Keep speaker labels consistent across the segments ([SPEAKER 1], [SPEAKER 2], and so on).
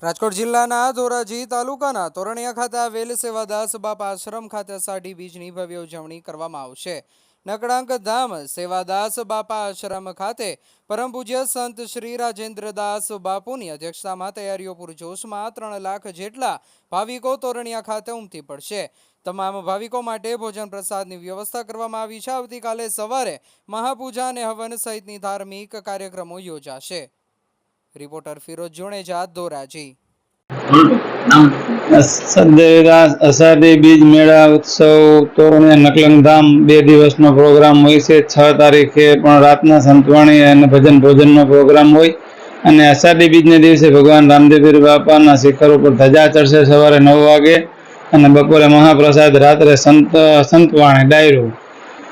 [SPEAKER 1] રાજકોટ જિલ્લાના ધોરાજી તાલુકાના તોરણિયા ખાતે આવેલ સેવાદાસ બાપા આશ્રમ ખાતે અષાઢી બીજની ભવ્ય ઉજવણી કરવામાં આવશે। નકળાંક ધામ સેવાદાસ બાપા આશ્રમ ખાતે પરમ પૂજ્ય સંત શ્રી રાજેન્દ્રદાસ બાપુની અધ્યક્ષતામાં તૈયારીઓ પૂરજોશમાં 3 લાખ જેટલા ભાવિકો તોરણિયા ખાતે ઉમટી પડશે। તમામ ભાવિકો માટે ભોજન પ્રસાદની વ્યવસ્થા કરવામાં આવી છે। આવતીકાલે સવારે મહાપૂજા અને હવન સહિતની ધાર્મિક કાર્યક્રમો યોજાશે। रिपोर्टर फिरोज जुनेजा धोराजी।
[SPEAKER 2] सदेवदास अषाढ़ी बीज मेला उत्सव तोरणे नकलंग धाम 2 दिवसનો પ્રોગ્રામ હોય છે। 6 તારીખે પણ રાતના સંતવાણી અને ભજન ભોજનનો પ્રોગ્રામ હોય અને અષાઢી બીજને દિવસે ભગવાન રામદેવપીર બાપાના શિખર ઉપર ધજા ચડશે સવારે 9 વાગે અને બપોરે મહાપ્રસાદ, રાત્રે સંતવાણી ડાયરો।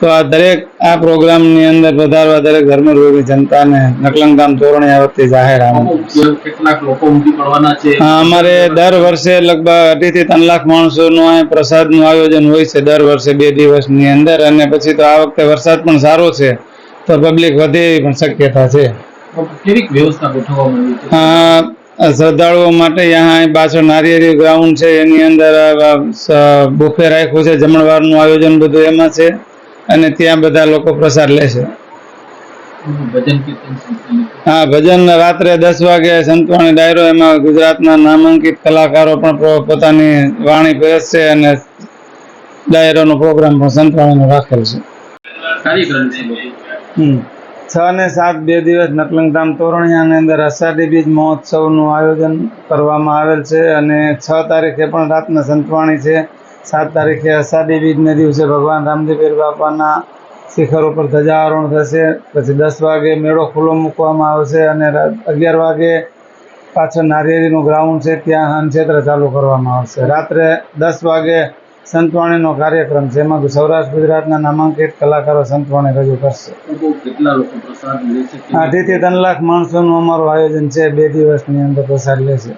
[SPEAKER 2] તો આ દરેક આ પ્રોગ્રામની અંદર પધારવા દરેક ધર્મરૂપી જનતાને નકલંગધામ તોરણિયા વતી જાહેર
[SPEAKER 3] કેટલાક લોકો ઉમટી પડવાના છે।
[SPEAKER 2] અમારે દર વર્ષે લગભગ 2.5 થી 3 લાખ માણસોનું આ પ્રસાદનું આયોજન હોય છે દર વર્ષે 2 દિવસની અંદર। અને પછી તો આ વખતે વરસાદ પણ સારો છે તો પબ્લિક વધે એવી પણ શક્યતા છે।
[SPEAKER 3] કેવી વ્યવસ્થા ગોઠવવામાં આવી છે?
[SPEAKER 2] શ્રદ્ધાળુઓ માટે यहाँ પાછળ નારિયેરી ગ્રાઉન્ડ છે એની અંદર બુફે રાખ્યું છે, જમણવારનું આયોજન બધું એમાં છે અને ત્યાં બધા લોકો પ્રસાદ લેશે। हाँ, भजन रात्रे 10 वागे संतवाणी डायरो एमां गुजरातना नामांकित कलाकारो पण पोतानी वाणी पेशे अने डायरोनो प्रोग्राम पण संतवाणीनो राखेल छे।
[SPEAKER 3] कार्यक्रम
[SPEAKER 2] 6 ने 7 2 दिवस नकलंगधाम तोरણિયાની અંદર અષાઢી બીજ મહોત્સવનું આયોજન કરવામાં આવેલ છે અને 6 તારીખે પણ રાતના સંતવાણી છે। 7 તારીખે અષાઢી બીજને દિવસે ભગવાન રામદેવપીર બાપાના શિખર ઉપર ધજારોહણ થશે। પછી 10 વાગે મેળો ખુલ્લો મૂકવામાં આવશે અને 11 વાગે પાછળ નારિયેરીનું ગ્રાઉન્ડ છે ત્યાં હનક્ષેત્ર ચાલુ કરવામાં આવશે। રાત્રે 10 વાગે સંતવાણીનો કાર્યક્રમ છે એમાં સૌરાષ્ટ્ર ગુજરાતના નામાંકિત કલાકારો સંતવાણી રજૂ કરશે।
[SPEAKER 3] કેટલા લોકો પ્રસાદ લેશે?
[SPEAKER 2] 2.5 થી 3 લાખ માણસોનું અમારું આયોજન છે 2 દિવસની અંદર પ્રસાદ લેશે।